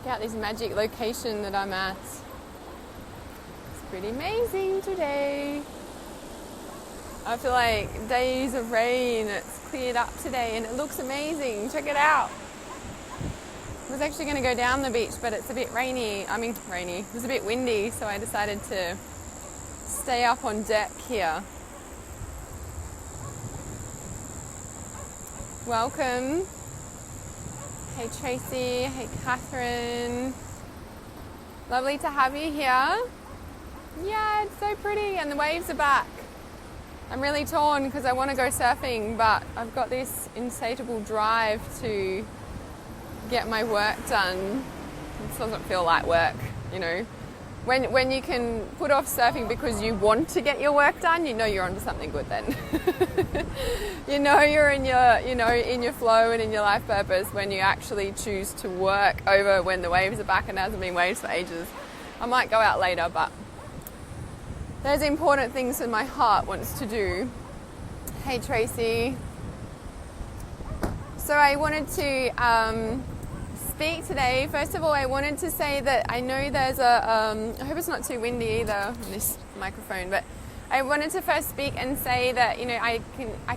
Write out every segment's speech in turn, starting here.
Check out this magic location that I'm at. It's pretty amazing today. After like days of rain, it's cleared up today and it looks amazing. Check it out. I was actually going to go down the beach, but it's a bit rainy. It was a bit windy, so I decided to stay up on deck here. Welcome. Hey Tracy, hey Catherine. Lovely to have you here. Yeah, it's so pretty and the waves are back. I'm really torn because I want to go surfing, but I've got this insatiable drive to get my work done. It doesn't feel like work, you know. When you can put off surfing because you want to get your work done, you know you're onto something good then. You know you're in your flow and in your life purpose when you actually choose to work over when the waves are back, and there hasn't been waves for ages. I might go out later, but there's important things that my heart wants to do. Hey Tracy. So I wanted to speak today. First of all, I wanted to say that I know there's I hope it's not too windy either on this microphone, but I wanted to first speak and say that, you know, I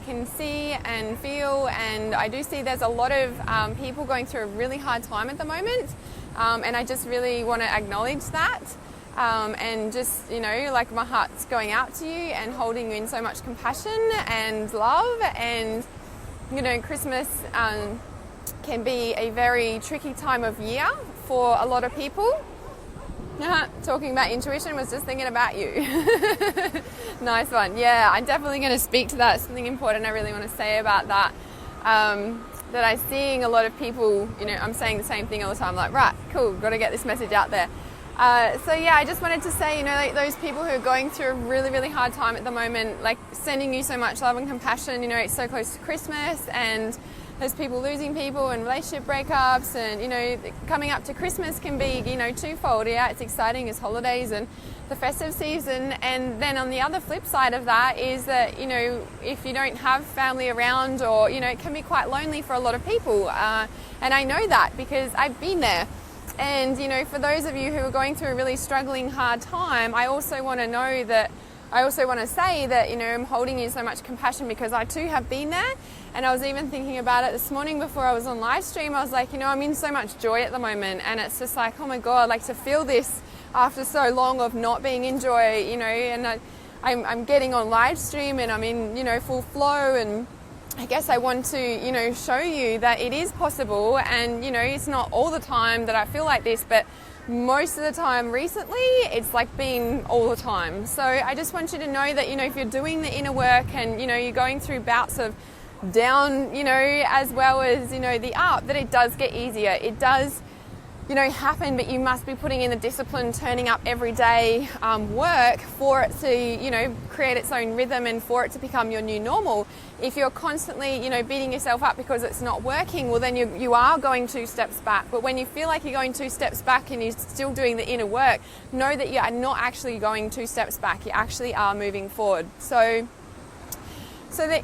can see and feel, and I do see there's a lot of people going through a really hard time at the moment, and I just really want to acknowledge that. And just, you know, like my heart's going out to you and holding you in so much compassion and love. And, you know, Christmas can be a very tricky time of year for a lot of people. Talking about intuition, was just thinking about you. Nice one. Yeah, I'm definitely going to speak to that. Something important I really want to say about that. That I'm seeing a lot of people, you know, I'm saying the same thing all the time, like, right, cool, got to get this message out there. So yeah, I just wanted to say, you know, like those people who are going through a really, really hard time at the moment, like sending you so much love and compassion. You know, it's so close to Christmas and there's people losing people and relationship breakups, and, you know, coming up to Christmas can be, you know, twofold. Yeah, it's exciting as holidays and the festive season. And then on the other flip side of that is that, you know, if you don't have family around, or, you know, it can be quite lonely for a lot of people. And I know that because I've been there. And, you know, for those of you who are going through a really struggling, hard time, I also want to say that, you know, I'm holding you so much compassion because I too have been there. And I was even thinking about it this morning before I was on live stream. I was like, you know, I'm in so much joy at the moment, and it's just like, oh my God, like to feel this after so long of not being in joy, you know. And I'm getting on live stream and I'm in, you know, full flow, and I guess I want to, you know, show you that it is possible. And, you know, it's not all the time that I feel like this, but most of the time recently, it's like been all the time. So I just want you to know that, you know, if you're doing the inner work and, you know, you're going through bouts of down, you know, as well as, you know, the up, that it does get easier. It does, you know, happen, but you must be putting in the discipline, turning up every day, work for it to, you know, create its own rhythm and for it to become your new normal. If you're constantly, you know, beating yourself up because it's not working, well, then you are going 2 steps back. But when you feel like you're going 2 steps back and you're still doing the inner work, know that you are not actually going 2 steps back. You actually are moving forward. So the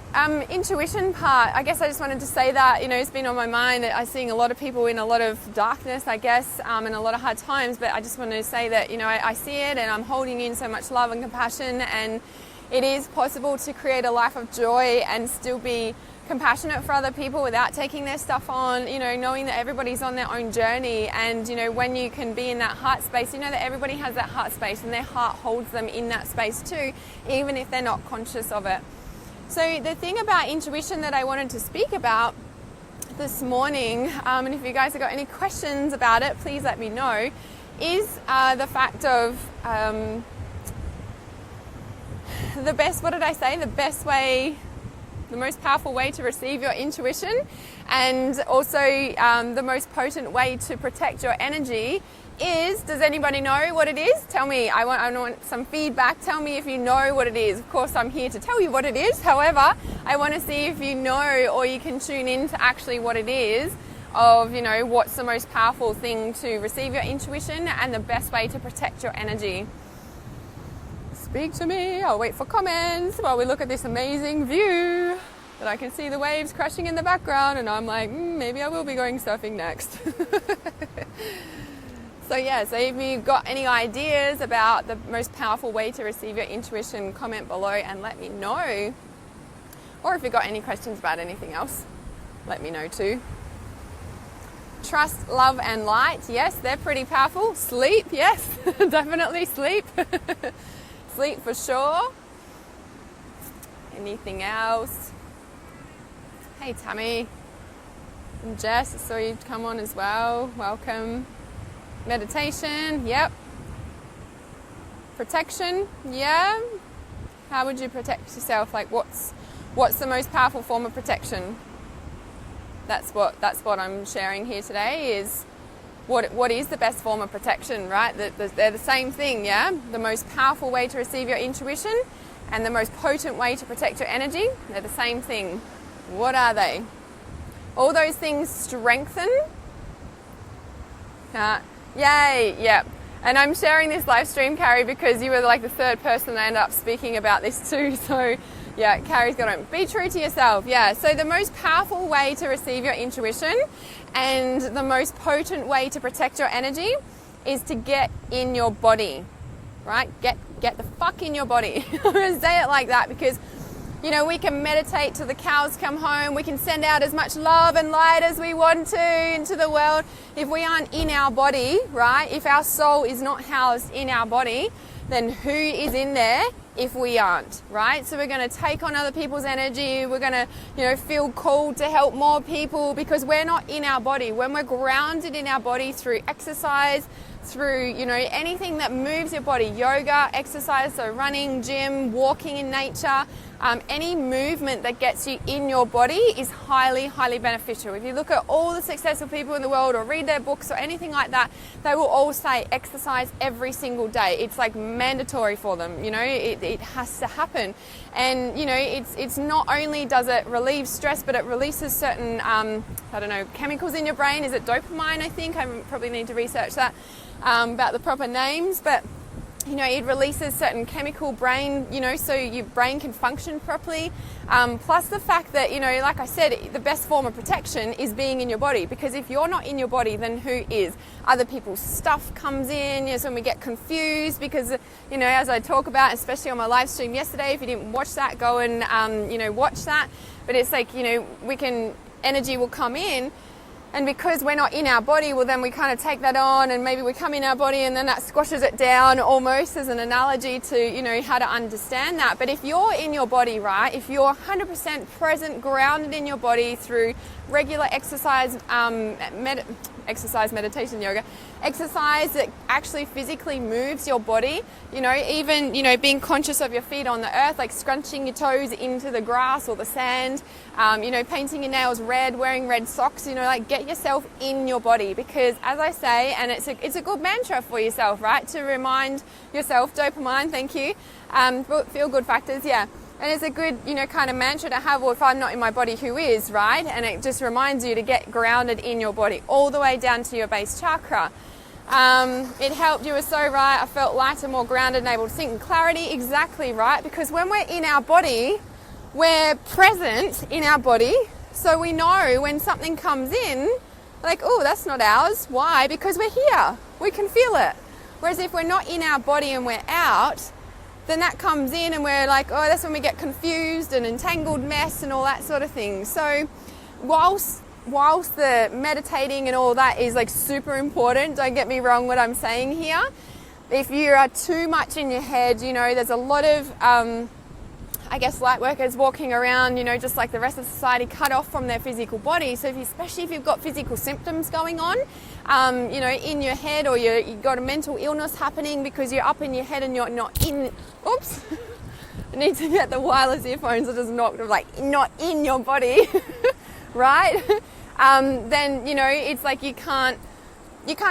intuition part, I guess I just wanted to say that, you know, it's been on my mind. I'm seeing a lot of people in a lot of darkness, I guess, and a lot of hard times, but I just wanted to say that, you know, I see it and I'm holding in so much love and compassion, and it is possible to create a life of joy and still be compassionate for other people without taking their stuff on, you know, knowing that everybody's on their own journey. And, you know, when you can be in that heart space, you know that everybody has that heart space and their heart holds them in that space too, even if they're not conscious of it. So the thing about intuition that I wanted to speak about this morning, and if you guys have got any questions about it, please let me know, is the fact of the most powerful way to receive your intuition, and also the most potent way to protect your energy is, does anybody know what it is? Tell me. I want some feedback. Tell me if you know what it is. Of course, I'm here to tell you what it is. However, I want to see if you know, or you can tune in to actually what it is, of, you know, what's the most powerful thing to receive your intuition and the best way to protect your energy. Speak to me. I'll wait for comments while we look at this amazing view that I can see the waves crashing in the background, and I'm like, maybe I will be going surfing next. So if you've got any ideas about the most powerful way to receive your intuition, comment below and let me know. Or if you've got any questions about anything else, let me know too. Trust, love and light. Yes, they're pretty powerful. Sleep, yes, definitely sleep. Sleep for sure. Anything else? Hey Tammy. And Jess, I saw you come on as well. Welcome. Meditation, yep. Protection, yeah. How would you protect yourself? Like what's the most powerful form of protection? That's what I'm sharing here today is what is the best form of protection, right? They're the same thing, yeah? The most powerful way to receive your intuition and the most potent way to protect your energy, they're the same thing. What are they? All those things strengthen. Yay, yeah. And I'm sharing this live stream, Carrie, because you were like the third person that ended up speaking about this too. So yeah, Carrie's got it. Be true to yourself. Yeah. So the most powerful way to receive your intuition and the most potent way to protect your energy is to get in your body, right? Get the fuck in your body. I'm going to say it like that because, you know, we can meditate till the cows come home. We can send out as much love and light as we want to into the world. If we aren't in our body, right? If our soul is not housed in our body, then who is in there if we aren't, right? So we're going to take on other people's energy. We're going to, you know, feel called to help more people because we're not in our body. When we're grounded in our body through exercise, through, you know, anything that moves your body, yoga, exercise, so running, gym, walking in nature, any movement that gets you in your body is highly, highly beneficial. If you look at all the successful people in the world or read their books or anything like that, they will all say exercise every single day. It's like mandatory for them, you know, it has to happen. And, you know, it's not only does it relieve stress, but it releases certain, chemicals in your brain. Is it dopamine, I think? I probably need to research that about the proper names, but you know, it releases certain chemical brain, you know, so your brain can function properly. Plus the fact that, you know, like I said, the best form of protection is being in your body, because if you're not in your body, then who is? Other people's stuff comes in, you know, so when we get confused because, you know, as I talk about, especially on my live stream yesterday, if you didn't watch that, go and, you know, watch that. But it's like, you know, energy will come in. And because we're not in our body, well, then we kind of take that on and maybe we come in our body and then that squashes it down almost as an analogy to, you know, how to understand that. But if you're in your body, right, if you're 100% present, grounded in your body through regular exercise, meditation, yoga, exercise that actually physically moves your body, you know, even, you know, being conscious of your feet on the earth, like scrunching your toes into the grass or the sand, you know, painting your nails red, wearing red socks, you know, like get yourself in your body, because as I say, and it's a good mantra for yourself, right, to remind yourself, dopamine, thank you, feel good factors, yeah. And it's a good, you know, kind of mantra to have, well, if I'm not in my body, who is, right? And it just reminds you to get grounded in your body all the way down to your base chakra. It helped, you were so right, I felt lighter, more grounded and able to think in clarity, exactly right, because when we're in our body, we're present in our body, so we know when something comes in, like, oh, that's not ours. Why? Because we're here, we can feel it. Whereas if we're not in our body and we're out, then that comes in and we're like, oh, that's when we get confused and entangled mess and all that sort of thing. So whilst the meditating and all that is like super important, don't get me wrong what I'm saying here, if you are too much in your head, you know, there's a lot of, I guess, light workers walking around, you know, just like the rest of society, cut off from their physical body. So especially if you've got physical symptoms going on, you know, in your head, or you've got a mental illness happening because you're up in your head and you're not in, oops, I need to get the wireless earphones, I just knocked, like, not in your body, right? Then, you know, it's like you can't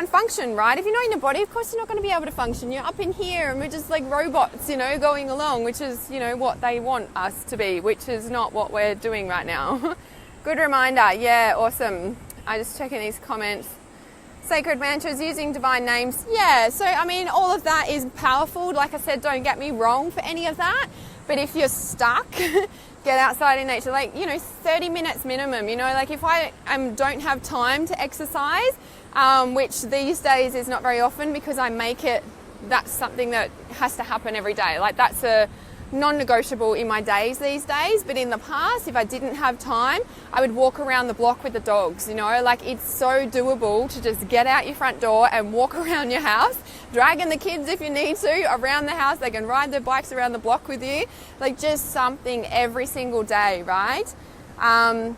function, right? If you're not in your body, of course you're not going to be able to function. You're up in here and we're just like robots, you know, going along, which is, you know, what they want us to be, which is not what we're doing right now. Good reminder. Yeah, awesome. I just checking these comments. Sacred mantras, using divine names. Yeah, so I mean, all of that is powerful. Like I said, don't get me wrong for any of that. But if you're stuck, get outside in nature, like, 30 minutes minimum, like if I don't have time to exercise, which these days is not very often because I make it, that's something that has to happen every day. Like that's a non-negotiable in my days these days. But in the past, if I didn't have time, I would walk around the block with the dogs, like it's so doable to just get out your front door and walk around your house, dragging the kids if you need to around the house. They can ride their bikes around the block with you, like just something every single day, right? And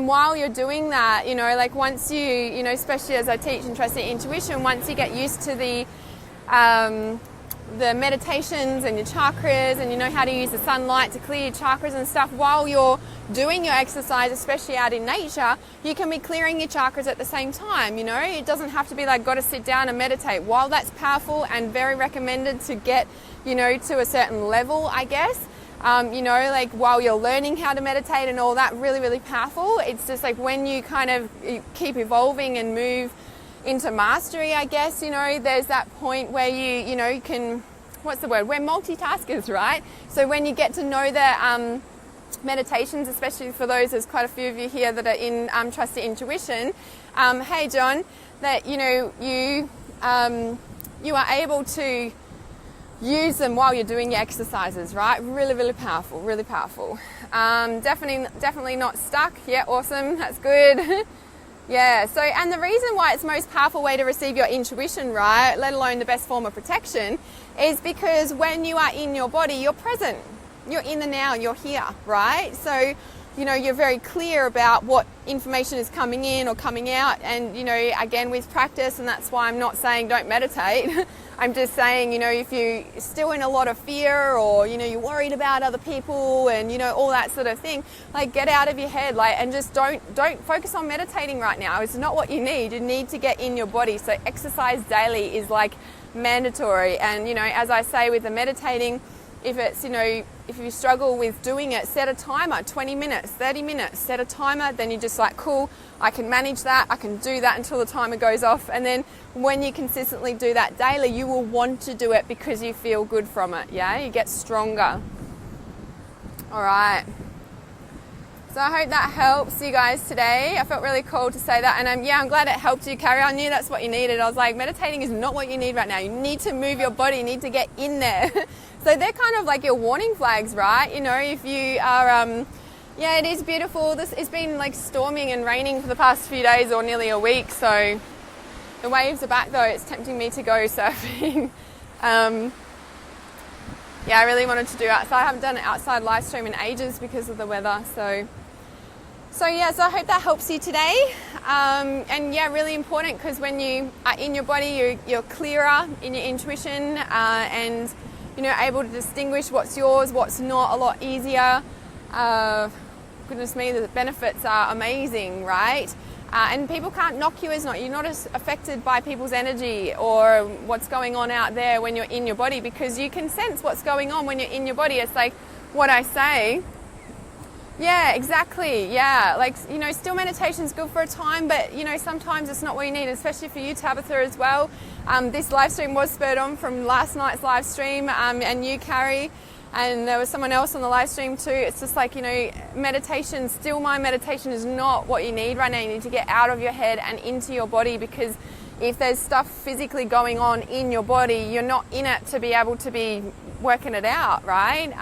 while you're doing that, like once you, especially as I teach in Trust Your Intuition, once you get used to the meditations and your chakras, and you know how to use the sunlight to clear your chakras and stuff while you're doing your exercise, especially out in nature, you can be clearing your chakras at the same time. It doesn't have to be like got to sit down and meditate. While that's powerful and very recommended to get to a certain level, I guess, like while you're learning how to meditate and all that, really, really powerful. It's just like when you kind of keep evolving and move into mastery, I guess, there's that point where you can, what's the word? We're multitaskers, right? So when you get to know the meditations, especially for those, there's quite a few of you here that are in Trust Your Intuition. Hey, John, that, you are able to use them while you're doing your exercises, right? Really, really powerful, really powerful. Definitely not stuck. Yeah, awesome. That's good. Yeah, so, and the reason why it's the most powerful way to receive your intuition, right, let alone the best form of protection, is because when you are in your body, you're present. You're in the now, you're here, right? So, you're very clear about what information is coming in or coming out. And, again, with practice, and that's why I'm not saying don't meditate. I'm just saying, if you're still in a lot of fear or, you're worried about other people and, all that sort of thing, like get out of your head, like, and just don't focus on meditating right now. It's not what you need. You need to get in your body. So exercise daily is like mandatory. And, as I say with the meditating, if it's, if you struggle with doing it, set a timer, 20 minutes, 30 minutes, set a timer, then you're just like, cool, I can manage that, I can do that until the timer goes off. And then when you consistently do that daily, you will want to do it because you feel good from it, yeah? You get stronger. All right. So I hope that helps you guys today. I felt really cool to say that. And I'm glad it helped you carry on. I knew that's what you needed. I was like, meditating is not what you need right now. You need to move your body. You need to get in there. So they're kind of like your warning flags, right? If you are, it is beautiful. It's been like storming and raining for the past few days or nearly a week. So the waves are back though. It's tempting me to go surfing. I really wanted to do outside. I haven't done an outside live stream in ages because of the weather. So I hope that helps you today. Really important because when you are in your body, you're clearer in your intuition and able to distinguish what's yours, what's not, a lot easier. Goodness me, the benefits are amazing, right? And people can't knock you as not. You're not as affected by people's energy or what's going on out there when you're in your body because you can sense what's going on when you're in your body. It's like what I say. Yeah, exactly. Yeah, like, still meditation's good for a time, but, sometimes it's not what you need, especially for you, Tabitha, as well. This live stream was spurred on from last night's live stream and you, Carrie, and there was someone else on the live stream too. It's just like, meditation, still mind meditation is not what you need right now. You need to get out of your head and into your body because if there's stuff physically going on in your body, you're not in it to be able to be working it out, right?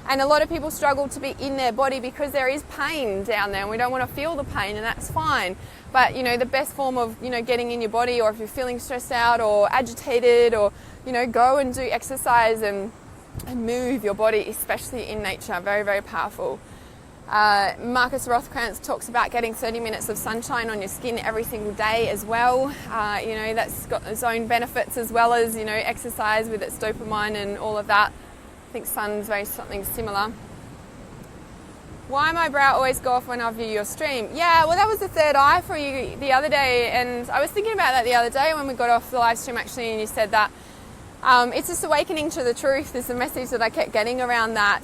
And a lot of people struggle to be in their body because there is pain down there and we don't want to feel the pain, and that's fine. But, the best form of, getting in your body, or if you're feeling stressed out or agitated or, go and do exercise and move your body, especially in nature. Very, very powerful. Marcus Rothkrantz talks about getting 30 minutes of sunshine on your skin every single day as well. That's got its own benefits as well as, exercise with its dopamine and all of that. I think sun's very something similar. Why my brow always go off when I view your stream? Yeah, well, that was the third eye for you the other day, and I was thinking about that the other day when we got off the live stream actually, and you said that it's just awakening to the truth is the message that I kept getting around that.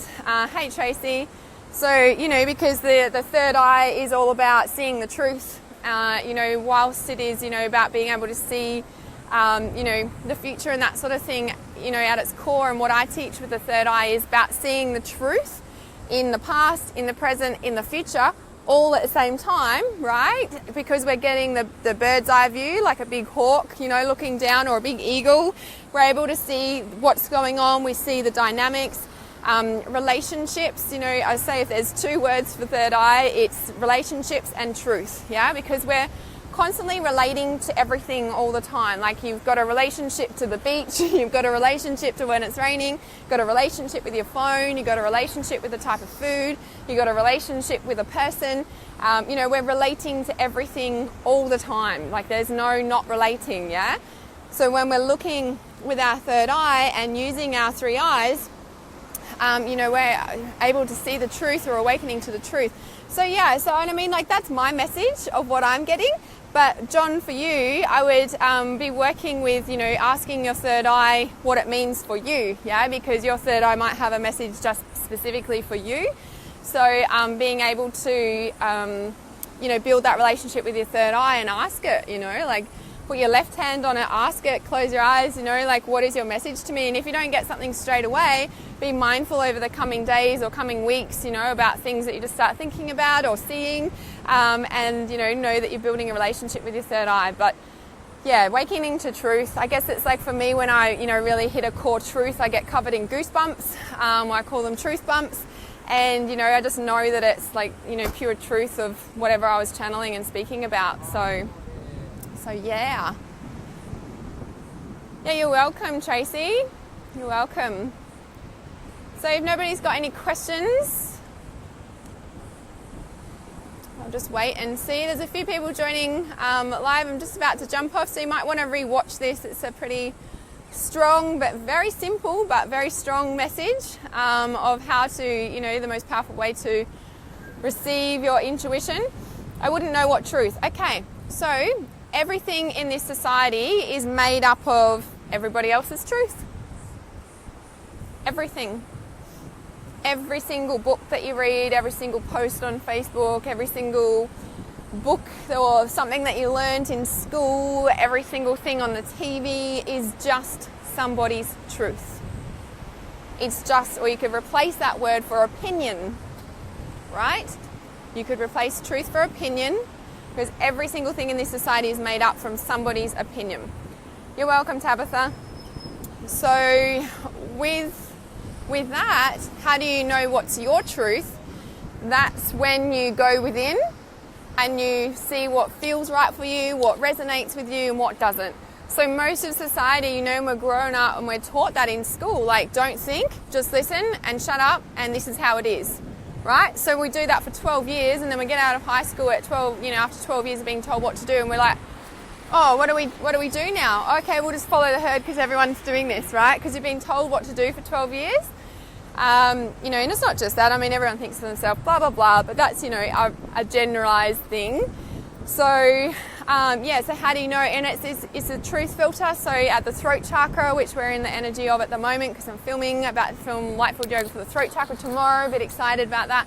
Hey Tracy, so because the third eye is all about seeing the truth, whilst it is about being able to see the future and that sort of thing, at its core, and what I teach with the third eye is about seeing the truth in the past, in the present, in the future, all at the same time, right? Because we're getting the bird's eye view, like a big hawk, looking down, or a big eagle. We're able to see what's going on. We see the dynamics, relationships. I say if there's two words for third eye, it's relationships and truth, yeah? Because we're constantly relating to everything all the time. Like, you've got a relationship to the beach, you've got a relationship to when it's raining, you've got a relationship with your phone, you've got a relationship with the type of food, you've got a relationship with a person. We're relating to everything all the time. Like, there's no not relating, yeah? So when we're looking with our third eye and using our three eyes, we're able to see the truth, or awakening to the truth. So that's my message of what I'm getting. But John, for you, I would be working with, asking your third eye what it means for you, yeah? Because your third eye might have a message just specifically for you. So being able to, build that relationship with your third eye and ask it, put your left hand on it, ask it, close your eyes, what is your message to me? And if you don't get something straight away, be mindful over the coming days or coming weeks, about things that you just start thinking about or seeing, and, know that you're building a relationship with your third eye. But yeah, awakening to truth. I guess it's like for me, when I, really hit a core truth, I get covered in goosebumps. I call them truth bumps. And, I just know that it's like, pure truth of whatever I was channeling and speaking about. So yeah. Yeah, you're welcome, Tracy. You're welcome. So if nobody's got any questions, I'll just wait and see. There's a few people joining live. I'm just about to jump off, so you might want to re-watch this. It's a pretty strong but very simple but very strong message of how to, the most powerful way to receive your intuition. I wouldn't know what truth. Okay, so everything in this society is made up of everybody else's truth. Everything. Every single book that you read, every single post on Facebook, every single book or something that you learned in school, every single thing on the TV is just somebody's truth. It's just, or you could replace that word for opinion, right? You could replace truth for opinion, because every single thing in this society is made up from somebody's opinion. You're welcome, Tabitha. So with that, how do you know what's your truth? That's when you go within and you see what feels right for you, what resonates with you, and what doesn't. So most of society, we're grown up and we're taught that in school, like, don't think, just listen and shut up, and this is how it is. Right? So we do that for 12 years, and then we get out of high school at 12, after 12 years of being told what to do, and we're like, oh, what do we do now? Okay, we'll just follow the herd because everyone's doing this, right? Because you've been told what to do for 12 years. And it's not just that. I mean, everyone thinks to themselves, blah, blah, blah, but that's, a generalized thing. So, so how do you know? And it's a truth filter. So at the throat chakra, which we're in the energy of at the moment, because I'm about to film Lightfield Yoga for the throat chakra tomorrow, a bit excited about that.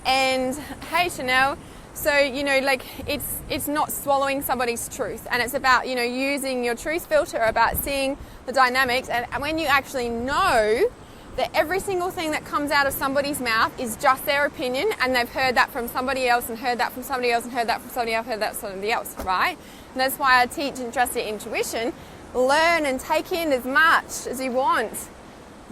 And hey, Chanel, so, it's not swallowing somebody's truth, and it's about, using your truth filter, about seeing the dynamics, and when you actually know that every single thing that comes out of somebody's mouth is just their opinion, and they've heard that from somebody else, and heard that from somebody else, and heard that from somebody else, heard that from somebody else, right? And that's why I teach and trust your intuition. Learn and take in as much as you want,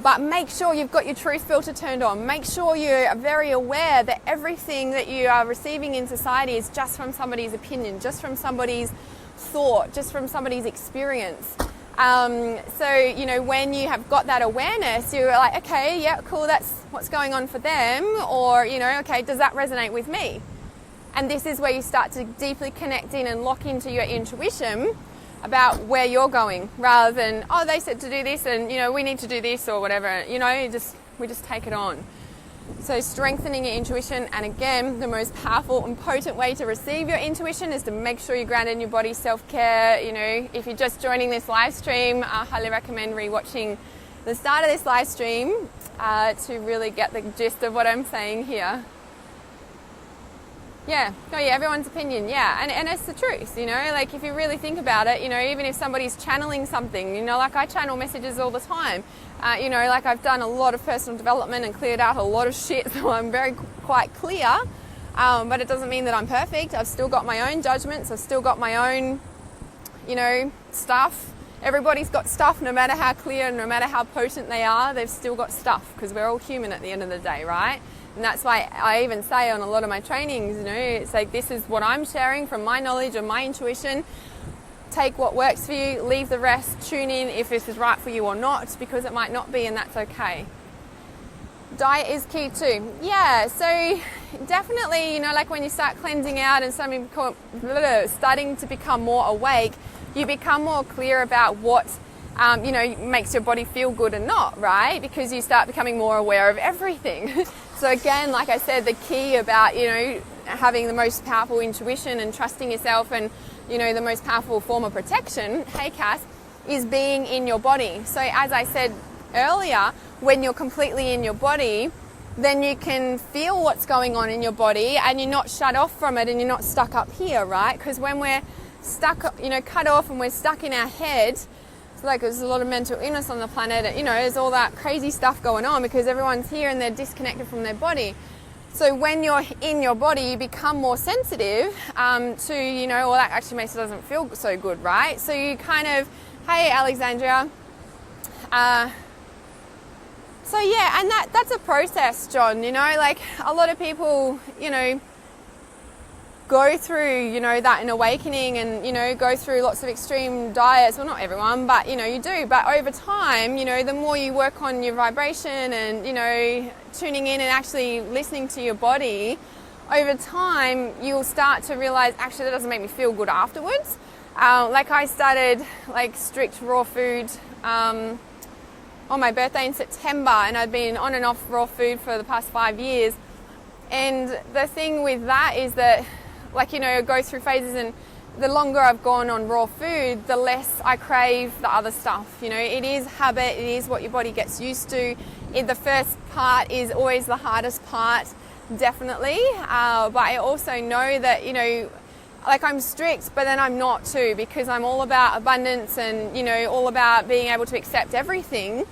but make sure you've got your truth filter turned on. Make sure you're very aware that everything that you are receiving in society is just from somebody's opinion, just from somebody's thought, just from somebody's experience. So, when you have got that awareness, you're like, okay, yeah, cool, that's what's going on for them. Or, okay, does that resonate with me? And this is where you start to deeply connect in and lock into your intuition about where you're going, rather than, oh, they said to do this and, we need to do this or whatever, we just take it on. So strengthening your intuition, and again, the most powerful and potent way to receive your intuition is to make sure you're grounded in your body, self-care. If you're just joining this live stream, I highly recommend rewatching the start of this live stream to really get the gist of what I'm saying here. Yeah, oh yeah, everyone's opinion, yeah, and it's the truth, you know, like if you really think about it, you know, even if somebody's channeling something, you know, like I channel messages all the time, you know, like I've done a lot of personal development and cleared out a lot of shit, so I'm quite clear, but it doesn't mean that I'm perfect. I've still got my own judgments, I've still got my own, you know, stuff. Everybody's got stuff, no matter how clear, no matter how potent they are, they've still got stuff, because we're all human at the end of the day, right? And that's why I even say on a lot of my trainings, you know, it's like, this is what I'm sharing from my knowledge and my intuition. Take what works for you, leave the rest, tune in if this is right for you or not, because it might not be, and that's okay. Diet is key too. Yeah, so definitely, you know, like when you start cleansing out and starting to become more awake, you become more clear about what you know, makes your body feel good and not, right? Because you start becoming more aware of everything. So again, like I said, the key about, you know, having the most powerful intuition and trusting yourself, and, you know, the most powerful form of protection, hey Cass, is being in your body. So as I said earlier, when you're completely in your body, then you can feel what's going on in your body and you're not shut off from it and you're not stuck up here, right? Because when we're stuck, you know, cut off and we're stuck in our head, like there's a lot of mental illness on the planet, and, you know, there's all that crazy stuff going on because everyone's here and they're disconnected from their body. So when you're in your body, you become more sensitive to, you know, well, that actually makes it doesn't feel so good, right? So you kind of, hey, Alexandria. So yeah, and that's a process, John, you know, like a lot of people, you know, go through, you know, that in awakening and, you know, go through lots of extreme diets. Well, not everyone, but, you know, you do. But over time, you know, the more you work on your vibration and, you know, tuning in and actually listening to your body, over time, you'll start to realize, actually, that doesn't make me feel good afterwards. Like I started, like, strict raw food on my birthday in September, and I've been on and off raw food for the past 5 years. And the thing with that is that, like, you know, go through phases, and the longer I've gone on raw food, the less I crave the other stuff. You know, it is habit, it is what your body gets used to. The first part is always the hardest part, definitely. But I also know that, you know, like I'm strict, but then I'm not too, because I'm all about abundance and, you know, all about being able to accept everything.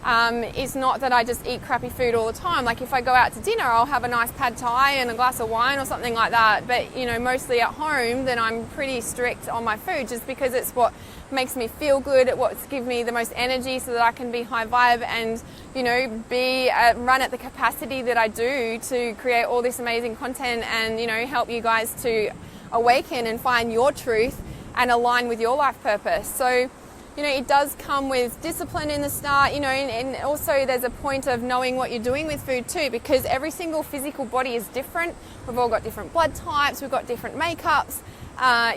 It's not that I just eat crappy food all the time. Like if I go out to dinner, I'll have a nice pad thai and a glass of wine or something like that. But, you know, mostly at home, then I'm pretty strict on my food, just because it's what makes me feel good, it's what gives me the most energy so that I can be high vibe and, you know, run at the capacity that I do to create all this amazing content and, you know, help you guys to awaken and find your truth and align with your life purpose. So, you know, it does come with discipline in the start, you know, and also there's a point of knowing what you're doing with food too, because every single physical body is different. We've all got different blood types, we've got different makeups,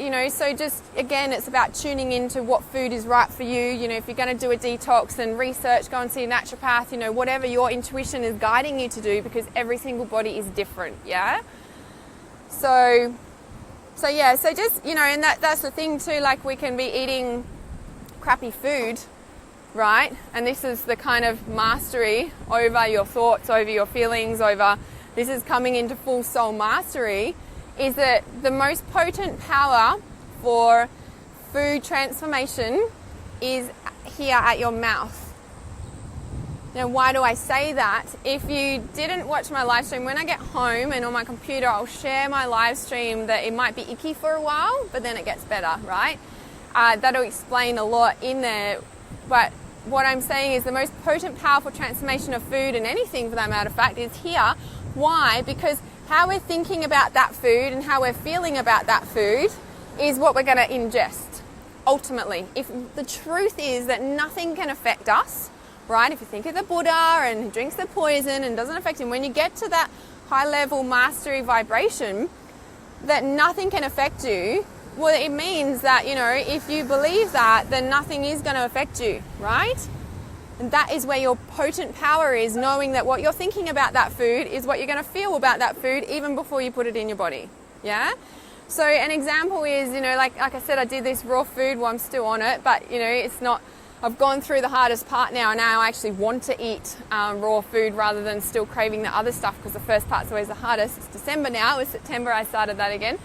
you know, so just, again, it's about tuning into what food is right for you. You know, if you're going to do a detox and research, go and see a naturopath, you know, whatever your intuition is guiding you to do, because every single body is different, yeah? So yeah, so just, you know, and that's the thing too, like we can be eating crappy food, right? And this is the kind of mastery over your thoughts, over your feelings, this is coming into full soul mastery, is that the most potent power for food transformation is here at your mouth. Now, why do I say that? If you didn't watch my live stream, when I get home and on my computer, I'll share my live stream that it might be icky for a while, but then it gets better, right? That'll explain a lot in there. But what I'm saying is the most potent, powerful transformation of food, and anything for that matter of fact, is here. Why? Because how we're thinking about that food and how we're feeling about that food is what we're going to ingest, ultimately. If the truth is that nothing can affect us, right? If you think of the Buddha and he drinks the poison and doesn't affect him, when you get to that high level mastery vibration, that nothing can affect you, well, it means that, you know, if you believe that, then nothing is going to affect you, right? And that is where your potent power is, knowing that what you're thinking about that food is what you're going to feel about that food even before you put it in your body, yeah? So an example is, you know, like I said, I did this raw food, well, I'm still on it, but, you know, it's not, I've gone through the hardest part now, and now I actually want to eat raw food rather than still craving the other stuff, because the first part's always the hardest. It's December now. It was September I started that again.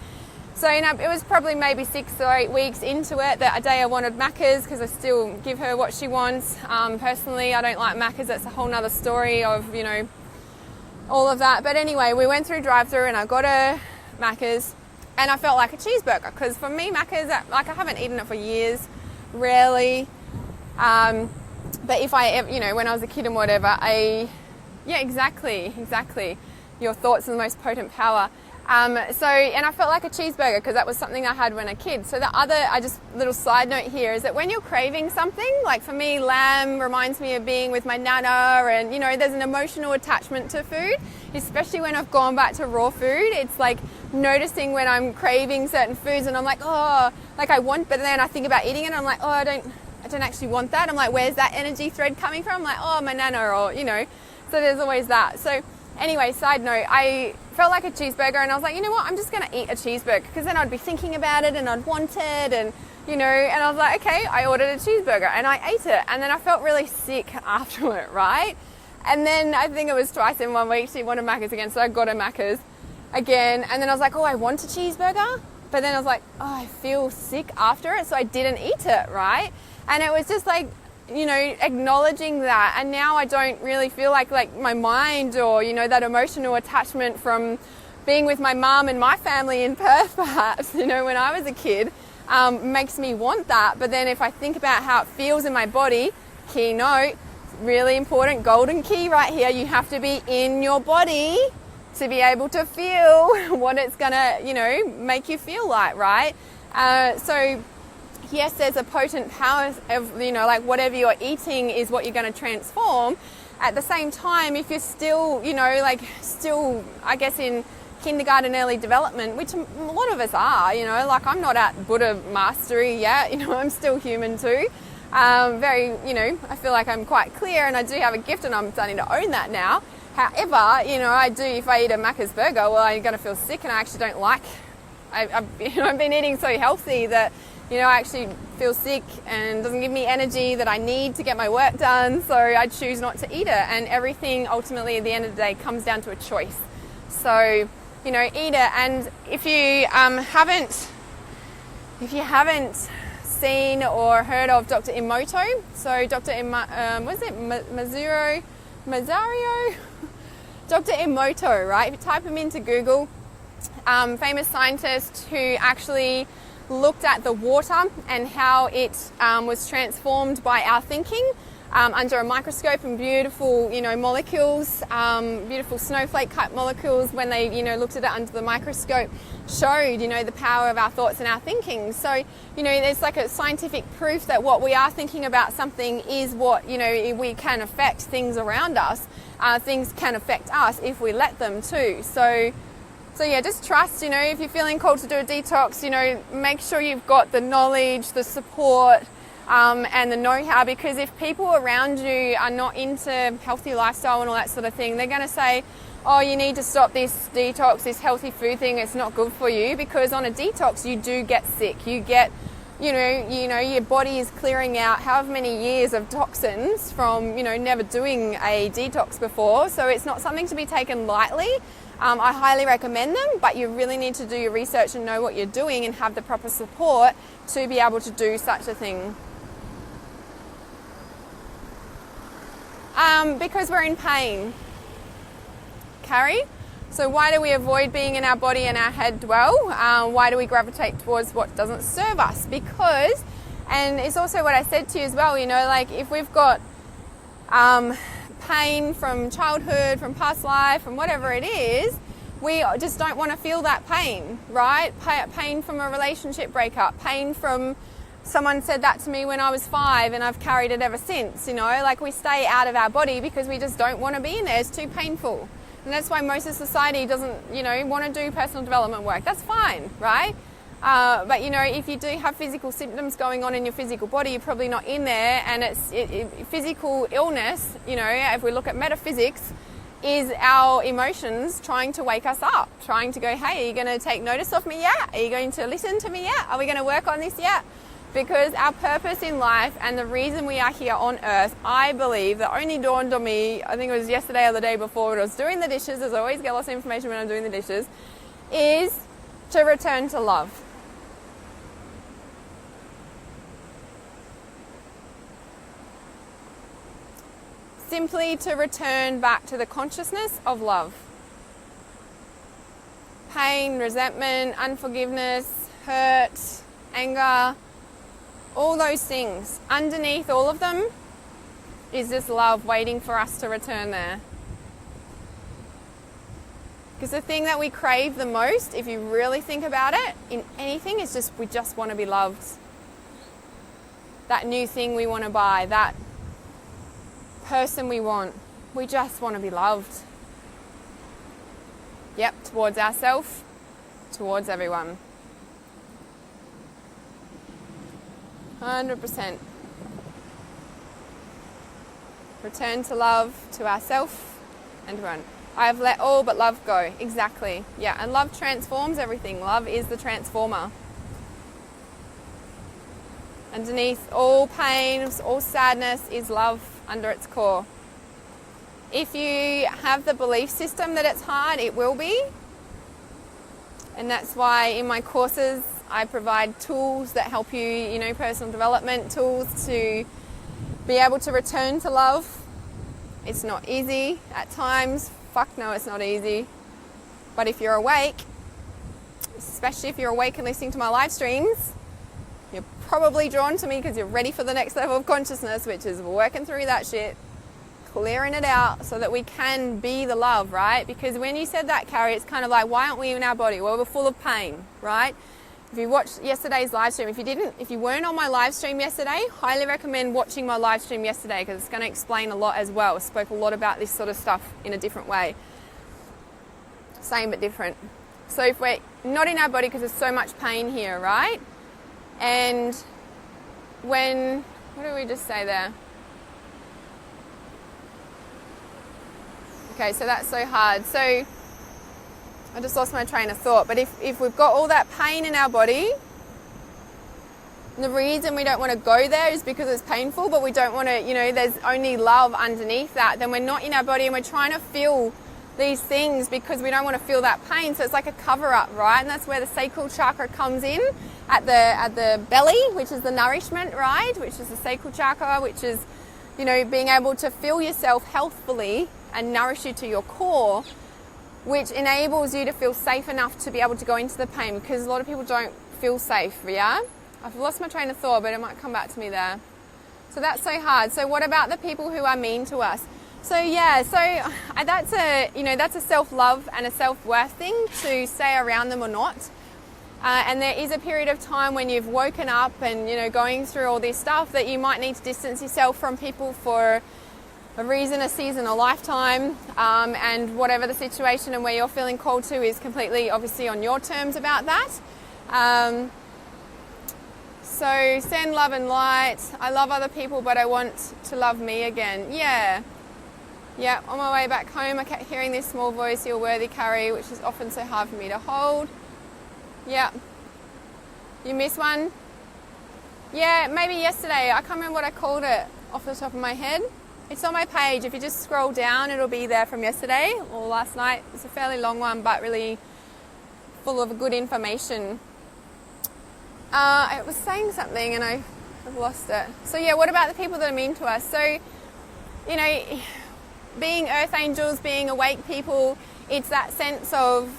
So, you know, it was probably maybe 6 or 8 weeks into it that a day I wanted Macca's, because I still give her what she wants. Personally, I don't like Macca's. That's a whole nother story of, you know, all of that. But anyway, we went through drive-through and I got a Macca's, and I felt like a cheeseburger, because for me, Macca's, like, I haven't eaten it for years, rarely. But if I, you know, when I was a kid and whatever, yeah, exactly. Your thoughts are the most potent power. And I felt like a cheeseburger, because that was something I had when a kid. So the other, little side note here is that when you're craving something, like for me, lamb reminds me of being with my nana, and, you know, there's an emotional attachment to food, especially when I've gone back to raw food. It's like noticing when I'm craving certain foods and I'm like, oh, like I want, but then I think about eating it and I'm like, oh, I don't actually want that. I'm like, where's that energy thread coming from? I'm like, oh, my nana, or, you know, so there's always that. So anyway, side note, I felt like a cheeseburger, and I was like, you know what, I'm just going to eat a cheeseburger, because then I'd be thinking about it and I'd want it, and, you know, and I was like, okay, I ordered a cheeseburger and I ate it, and then I felt really sick after it, right? And then I think it was twice in 1 week she wanted Macca's again, so I got a Macca's again, and then I was like, oh, I want a cheeseburger, but then I was like, oh, I feel sick after it, so I didn't eat it, right? And it was just like, you know, acknowledging that, and now I don't really feel like my mind, or, you know, that emotional attachment from being with my mum and my family in Perth, perhaps, you know, when I was a kid, makes me want that. But then if I think about how it feels in my body, key note, really important, golden key right here, you have to be in your body to be able to feel what it's gonna, you know, make you feel like, right? So yes, there's a potent power of, you know, like whatever you're eating is what you're going to transform. At the same time, if you're still, you know, like still, I guess, in kindergarten, early development, which a lot of us are, you know, like I'm not at Buddha mastery yet, you know, I'm still human too. Very, you know, I feel like I'm quite clear, and I do have a gift, and I'm starting to own that now. However, you know, I do, if I eat a Macca's burger, well, I'm going to feel sick, and I actually don't like, you know, I've been eating so healthy that, you know, I actually feel sick and doesn't give me energy that I need to get my work done, so I choose not to eat it. And everything ultimately at the end of the day comes down to a choice. So, you know, eat it. And if you haven't seen or heard of Dr. Emoto, so Dr. Masaru? Dr. Emoto, right? If you type him into Google, famous scientist who actually looked at the water and how it was transformed by our thinking under a microscope, and beautiful, you know, molecules, beautiful snowflake-type molecules, when they, you know, looked at it under the microscope, showed, you know, the power of our thoughts and our thinking. So, you know, there's like a scientific proof that what we are thinking about something is what, you know, we can affect things around us. Things can affect us if we let them too. So yeah, just trust, you know, if you're feeling called to do a detox, you know, make sure you've got the knowledge, the support, and the know-how, because if people around you are not into healthy lifestyle and all that sort of thing, they're going to say, oh, you need to stop this detox, this healthy food thing, it's not good for you, because on a detox you do get sick. You get, you know, your body is clearing out however many years of toxins from, you know, never doing a detox before, so it's not something to be taken lightly. I highly recommend them, but you really need to do your research and know what you're doing and have the proper support to be able to do such a thing. Because we're in pain. Carrie? So why do we avoid being in our body and our head dwell? Why do we gravitate towards what doesn't serve us? Because, and it's also what I said to you as well, you know, like if we've got pain from childhood, from past life, from whatever it is, we just don't want to feel that pain, right? Pain from a relationship breakup, pain from someone said that to me when I was 5 and I've carried it ever since, you know, like we stay out of our body because we just don't want to be in there. It's too painful. And that's why most of society doesn't, you know, want to do personal development work. That's fine, right? But, you know, if you do have physical symptoms going on in your physical body, you're probably not in there. And it's physical illness, you know, if we look at metaphysics, is our emotions trying to wake us up, trying to go, hey, are you going to take notice of me yet? Are you going to listen to me yet? Are we going to work on this yet? Because our purpose in life and the reason we are here on earth, I believe, that only dawned on me, I think it was yesterday or the day before when I was doing the dishes, as I always get lots of information when I'm doing the dishes, is to return to love. Simply to return back to the consciousness of love. Pain, resentment, unforgiveness, hurt, anger, all those things. Underneath all of them is this love waiting for us to return there. Because the thing that we crave the most, if you really think about it, in anything, is just we just want to be loved. That new thing we want to buy, that person we want, we just want to be loved. Yep, towards ourselves, towards everyone. 100%. Return to love to ourselves and everyone. I have let all but love go. Exactly. Yeah, and love transforms everything. Love is the transformer. Underneath all pain, all sadness is love under its core. If you have the belief system that it's hard, it will be. And that's why in my courses I provide tools that help you, personal development tools to be able to return to love. It's not easy at times. Fuck no, it's not easy. But if you're awake, especially if you're awake and listening to my live streams, you're probably drawn to me because you're ready for the next level of consciousness, which is working through that shit, clearing it out so that we can be the love, right? Because when you said that, Carrie, it's kind of like, why aren't we in our body? Well, we're full of pain, right? If you watched yesterday's live stream, if you weren't on my live stream yesterday, highly recommend watching my live stream yesterday because it's going to explain a lot as well. I spoke a lot about this sort of stuff in a different way. Same but different. So if we're not in our body because there's so much pain here, right? And what did we just say there? Okay, so that's so hard. So I just lost my train of thought. But if we've got all that pain in our body, the reason we don't want to go there is because it's painful, but we don't want to, there's only love underneath that, then we're not in our body and we're trying to feel these things because we don't want to feel that pain. So it's like a cover-up, right? And that's where the sacral chakra comes in at the belly, which is the nourishment, right? Which is the sacral chakra, which is, being able to feel yourself healthfully and nourish you to your core, which enables you to feel safe enough to be able to go into the pain, because a lot of people don't feel safe, yeah? I've lost my train of thought, but it might come back to me there. So that's so hard. So what about the people who are mean to us? So yeah, that's a self-love and a self-worth thing to stay around them or not. And there is a period of time when you've woken up and, going through all this stuff that you might need to distance yourself from people for a reason, a season, a lifetime, and whatever the situation and where you're feeling called to is completely obviously on your terms about that. So send love and light. I love other people, but I want to love me again. Yeah, on my way back home I kept hearing this small voice, you're worthy, Carrie, which is often so hard for me to hold. Yeah. You miss one? Yeah, maybe yesterday. I can't remember what I called it off the top of my head. It's on my page. If you just scroll down, it'll be there from yesterday or last night. It's a fairly long one, but really full of good information. I was saying something and I've lost it. So yeah, what about the people that are mean to us? So, being earth angels, being awake people, it's that sense of,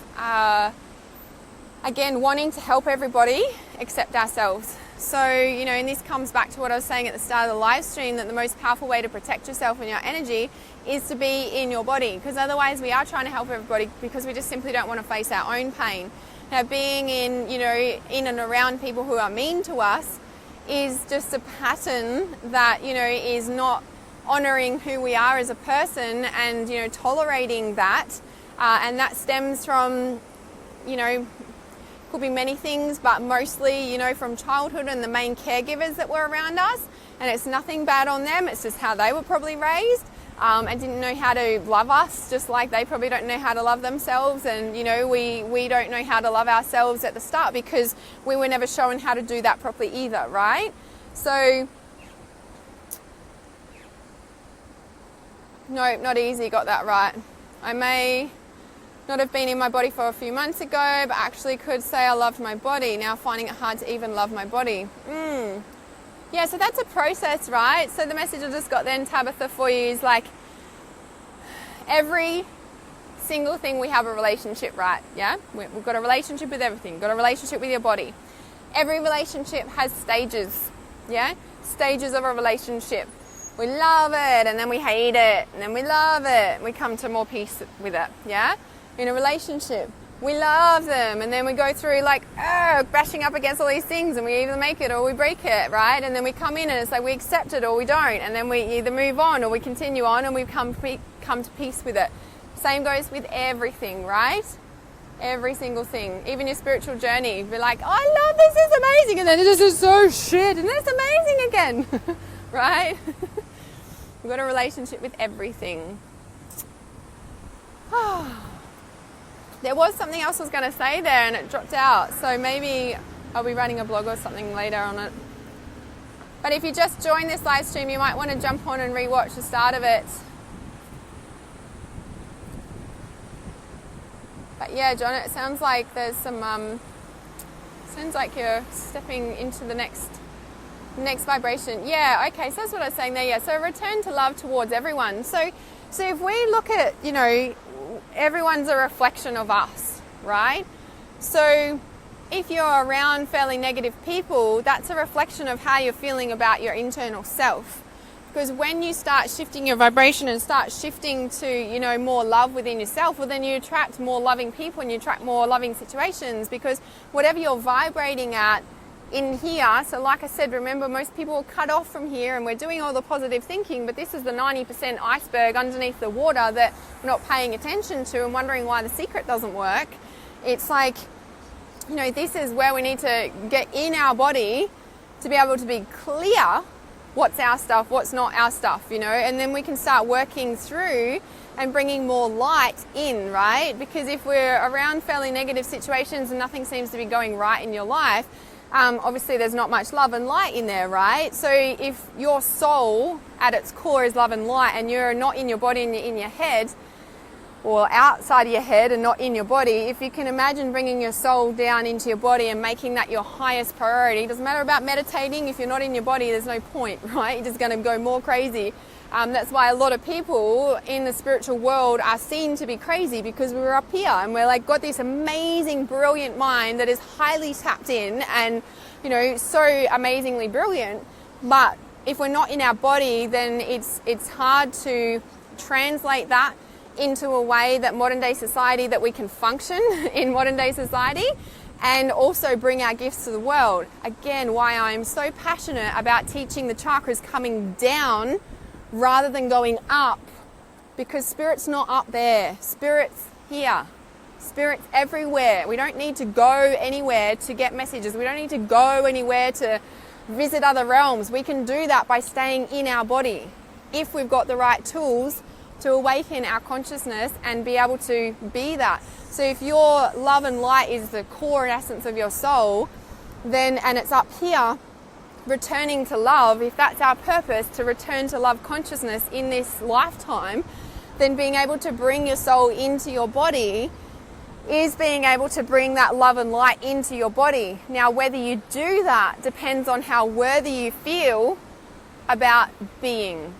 again, wanting to help everybody except ourselves. So, and this comes back to what I was saying at the start of the live stream, that the most powerful way to protect yourself and your energy is to be in your body, because otherwise we are trying to help everybody because we just simply don't want to face our own pain. Now, being in and around people who are mean to us is just a pattern that, is not honouring who we are as a person and, tolerating that. And that stems from, could be many things, but mostly, from childhood and the main caregivers that were around us. And it's nothing bad on them, it's just how they were probably raised. and didn't know how to love us, just like they probably don't know how to love themselves. And we don't know how to love ourselves at the start because we were never shown how to do that properly either, right? So no, not easy, got that right. I may not have been in my body for a few months ago, but actually could say I loved my body, now finding it hard to even love my body. Yeah, so that's a process, right? So the message I just got then, Tabitha, for you is like, every single thing we have a relationship, right? Yeah, we've got a relationship with everything. We've got a relationship with your body. Every relationship has stages, yeah? Stages of a relationship. We love it, and then we hate it, and then we love it, and we come to more peace with it, yeah? In a relationship, we love them, and then we go through like bashing up against all these things, and we either make it or we break it, right? And then we come in and it's like we accept it or we don't, and then we either move on or we continue on and we come to peace with it. Same goes with everything, right? Every single thing, even your spiritual journey. Be like, oh, I love this, is amazing, and then this is so shit, and it's amazing again, right? We've got a relationship with everything. There was something else I was going to say there and it dropped out, so maybe I'll be writing a blog or something later on it. But if you just joined this live stream, you might want to jump on and rewatch the start of it. But yeah, John, it sounds like there's some, sounds like you're stepping into the next vibration. Yeah, okay, so that's what I was saying there, yeah. So return to love towards everyone. So if we look at, everyone's a reflection of us, right? So if you're around fairly negative people, that's a reflection of how you're feeling about your internal self. Because when you start shifting your vibration and start shifting to, more love within yourself, well, then you attract more loving people and you attract more loving situations, because whatever you're vibrating at in here, so like I said, remember, most people are cut off from here and we're doing all the positive thinking, but this is the 90% iceberg underneath the water that we're not paying attention to and wondering why the secret doesn't work. It's like, this is where we need to get in our body to be able to be clear what's our stuff, what's not our stuff, and then we can start working through and bringing more light in, right? Because if we're around fairly negative situations and nothing seems to be going right in your life, obviously there's not much love and light in there, right? So if your soul at its core is love and light and you're not in your body and you're in your head, or outside of your head and not in your body, if you can imagine bringing your soul down into your body and making that your highest priority, it doesn't matter about meditating. If you're not in your body, there's no point, right? You're just going to go more crazy. That's why a lot of people in the spiritual world are seen to be crazy, because we're up here and we're like got this amazing, brilliant mind that is highly tapped in and, so amazingly brilliant. But if we're not in our body, then it's hard to translate that into a way that modern day society, that we can function in modern day society and also bring our gifts to the world. Again, why I'm so passionate about teaching the chakras coming down rather than going up, because spirit's not up there, spirit's here, spirit's everywhere. We don't need to go anywhere to get messages. We don't need to go anywhere to visit other realms. We can do that by staying in our body if we've got the right tools to awaken our consciousness and be able to be that. So if your love and light is the core and essence of your soul, then, and it's up here, returning to love, if that's our purpose, to return to love consciousness in this lifetime, then being able to bring your soul into your body is being able to bring that love and light into your body. Now, whether you do that depends on how worthy you feel about being.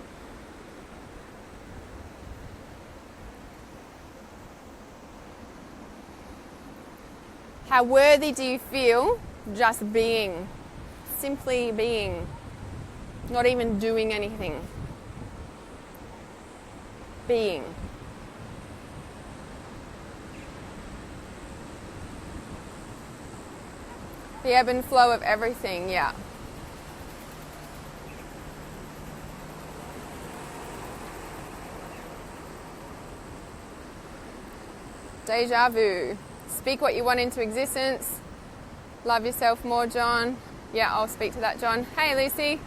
How worthy do you feel just being? Simply being. Not even doing anything. Being. The ebb and flow of everything, yeah. Deja vu. Speak what you want into existence. Love yourself more, John. Yeah, I'll speak to that, John. Hey, Lucy.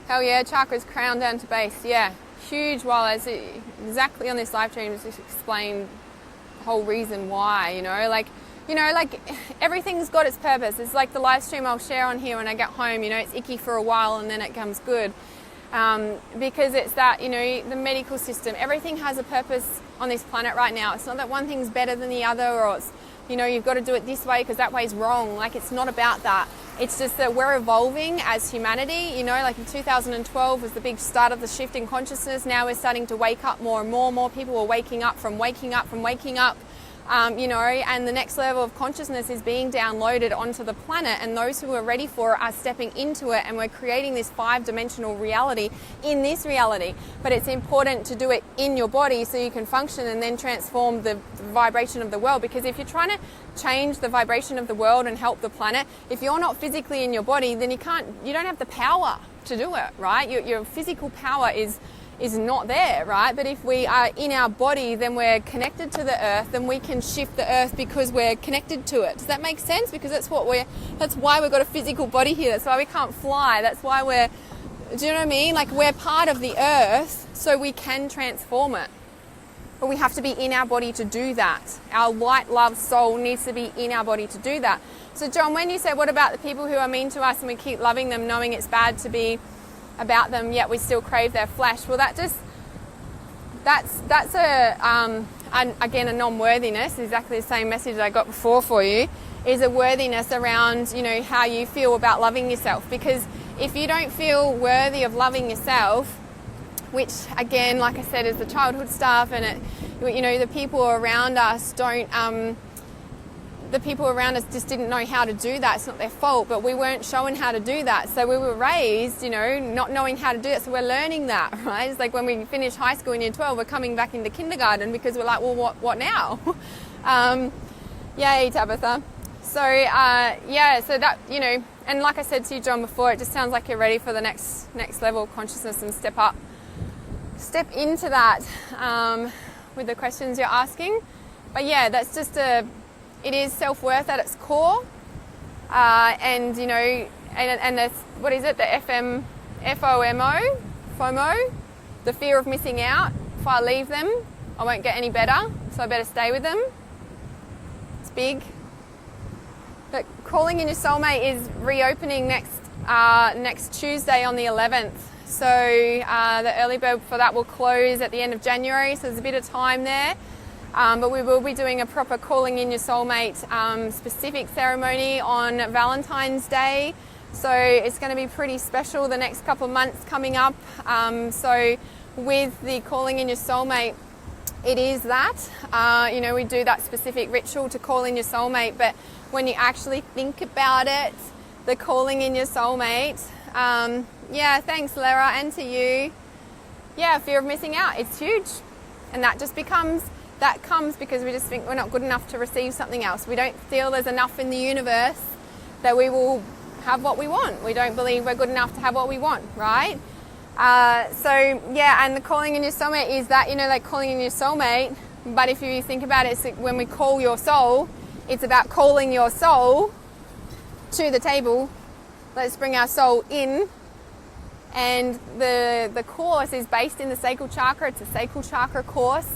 Hell yeah, chakras crown down to base. Yeah. huge while, as exactly on this live stream, just explain the whole reason why, like everything's got its purpose. It's like the live stream I'll share on here when I get home, it's icky for a while and then it comes good. Because it's that, the medical system, everything has a purpose on this planet right now. It's not that one thing's better than the other, or it's, you've got to do it this way because that way's wrong. Like, it's not about that. It's just that we're evolving as humanity, like in 2012 was the big start of the shift in consciousness. Now we're starting to wake up more and more. More people are waking up. And the next level of consciousness is being downloaded onto the planet, and those who are ready for it are stepping into it, and we're creating this 5-dimensional reality in this reality. But it's important to do it in your body so you can function and then transform the vibration of the world, because if you're trying to change the vibration of the world and help the planet, if you're not physically in your body, then you don't have the power to do it, right? Your physical power is not there, right? But if we are in our body, then we're connected to the earth, then we can shift the earth because we're connected to it. Does that make sense? Because that's why we've got a physical body here. That's why we can't fly. That's why do you know what I mean? Like, we're part of the earth, so we can transform it. But we have to be in our body to do that. Our light, love, soul needs to be in our body to do that. So John, when you say, what about the people who are mean to us and we keep loving them, knowing it's bad to be about them, yet we still crave their flesh? Well, that's again a non-worthiness. Exactly the same message I got before for you, is a worthiness around how you feel about loving yourself. Because if you don't feel worthy of loving yourself, which again, like I said, is the childhood stuff, and the people around us the people around us just didn't know how to do that. It's not their fault, but we weren't shown how to do that. So we were raised, not knowing how to do it. So we're learning that, right? It's like when we finish high school in year 12, we're coming back into kindergarten because we're like, well, what now? Yay, Tabitha. So, so that, and like I said to you, John, before, it just sounds like you're ready for the next level of consciousness and step into that with the questions you're asking. But yeah, that's just it is self-worth at its core, and that's, what is it, the FOMO, the fear of missing out. If I leave them, I won't get any better, so I better stay with them. It's big. But calling in your soulmate is reopening next Tuesday on the 11th. So the early bird for that will close at the end of January, so there's a bit of time there. But we will be doing a proper calling in your soulmate specific ceremony on Valentine's Day. So it's going to be pretty special the next couple of months coming up. So with the calling in your soulmate, it is that. We do that specific ritual to call in your soulmate. But when you actually think about it, the calling in your soulmate, thanks Lara, and to you. Yeah, fear of missing out, it's huge. And that comes because we just think we're not good enough to receive something else. We don't feel there's enough in the universe that we will have what we want. We don't believe we're good enough to have what we want, right? And the calling in your soulmate is that, like calling in your soulmate. But if you think about it, it's like when we call your soul, it's about calling your soul to the table. Let's bring our soul in. And the course is based in the sacral chakra. It's a sacral chakra course.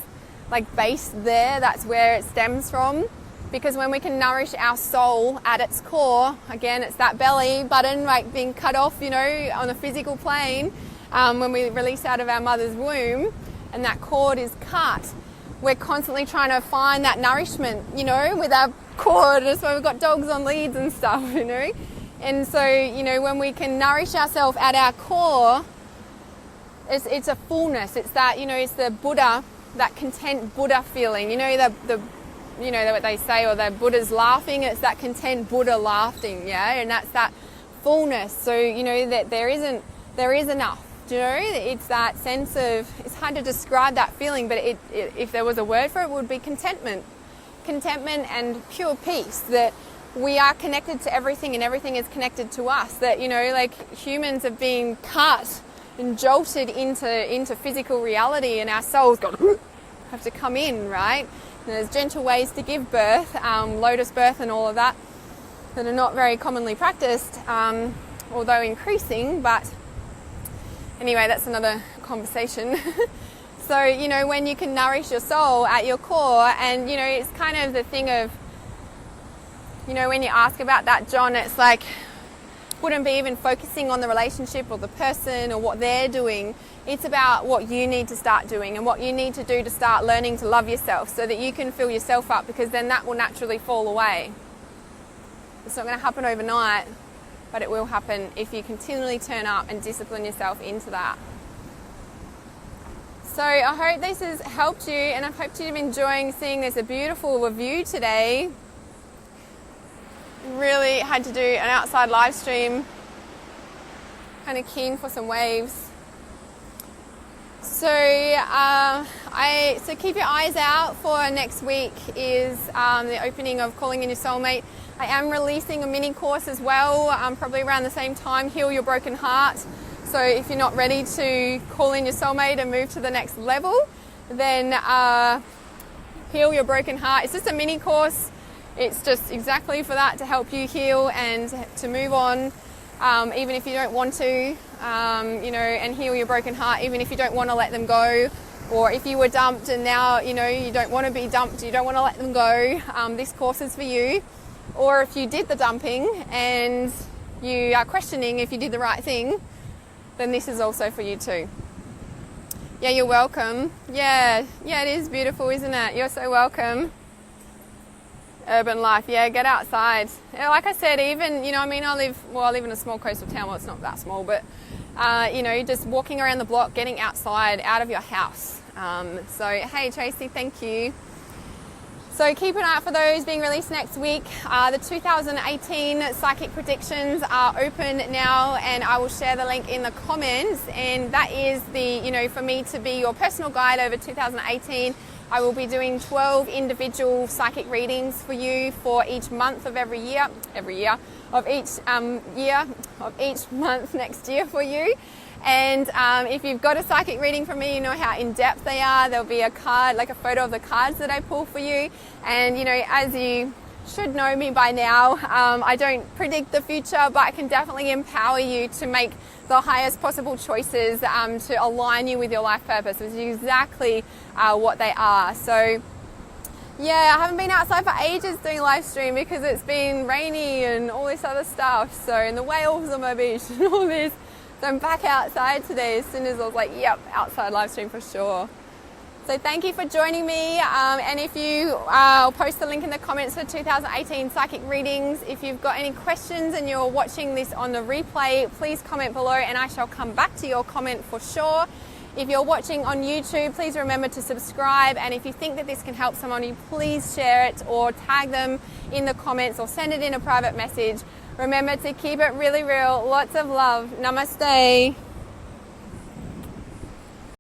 Like based there, that's where it stems from. Because when we can nourish our soul at its core, again, it's that belly button like being cut off, on the physical plane, when we release out of our mother's womb and that cord is cut. We're constantly trying to find that nourishment, with our cord. That's why we've got dogs on leads and stuff, And so, when we can nourish ourselves at our core, it's a fullness. It's that, it's the Buddha, that content Buddha feeling. What they say, or the Buddha's laughing. It's that content Buddha laughing, yeah, and that's that fullness. So that there is enough. It's that sense of, it's hard to describe that feeling, but if there was a word for it, it would be contentment and pure peace. That we are connected to everything, and everything is connected to us. That like humans have been cut and jolted into physical reality, and our souls have to come in, right? And there's gentle ways to give birth, lotus birth and all of that are not very commonly practiced, although increasing. But anyway, that's another conversation. So, you know, when you can nourish your soul at your core, and, you know, it's kind of the thing of, you know, when you ask about that, John, it's like, wouldn't be even focusing on the relationship or the person or what they're doing. It's about what you need to start doing and what you need to do to start learning to love yourself so that you can fill yourself up, because then that will naturally fall away. It's not going to happen overnight, but it will happen if you continually turn up and discipline yourself into that. So I hope this has helped you, and I hope you've been enjoying seeing there's a beautiful review today. Really had to do an outside live stream, kind of keen for some waves. So so keep your eyes out for next week is the opening of Calling in Your Soulmate. I am releasing a mini course as well, probably around the same time, Heal Your Broken Heart. So if you're not ready to call in your soulmate and move to the next level, then Heal Your Broken Heart. It's just a mini course. It's just exactly for that, to help you heal and to move on, even if you don't want to, you know, and heal your broken heart, even if you don't want to let them go, or if you were dumped and now, you know, you don't want to be dumped, you don't want to let them go, this course is for you. Or if you did the dumping and you are questioning if you did the right thing, then this is also for you too. Yeah, you're welcome. Yeah, it is beautiful, isn't it? You're so welcome. Urban life, yeah, get outside. Yeah, like I said, even, you know, I mean, I live in a small coastal town. Well, it's not that small, but, you know, just walking around the block, getting outside, out of your house. So, hey, Tracy, thank you. So keep an eye out for those being released next week. The 2018 Psychic Predictions are open now, and I will share the link in the comments. And that is the, you know, for me to be your personal guide over 2018. I will be doing 12 individual psychic readings for you for each month of every year of each month next year for you. And if you've got a psychic reading from me, you know how in-depth they are. There'll be a card, like a photo of the cards that I pull for you. And, you know, as you should know me by now, I don't predict the future, but I can definitely empower you to make the highest possible choices to align you with your life purpose, which is exactly what they are. So, yeah, I haven't been outside for ages doing live stream because it's been rainy and all this other stuff. So, and the whales on my beach and all this. So I'm back outside today as soon as I was like, yep, outside live stream for sure. So thank you for joining me. And if you, I'll post the link in the comments for 2018 psychic readings. If you've got any questions and you're watching this on the replay, please comment below and I shall come back to your comment for sure. If you're watching on YouTube, please remember to subscribe. And if you think that this can help someone, please share it or tag them in the comments or send it in a private message. Remember to keep it really real. Lots of love. Namaste.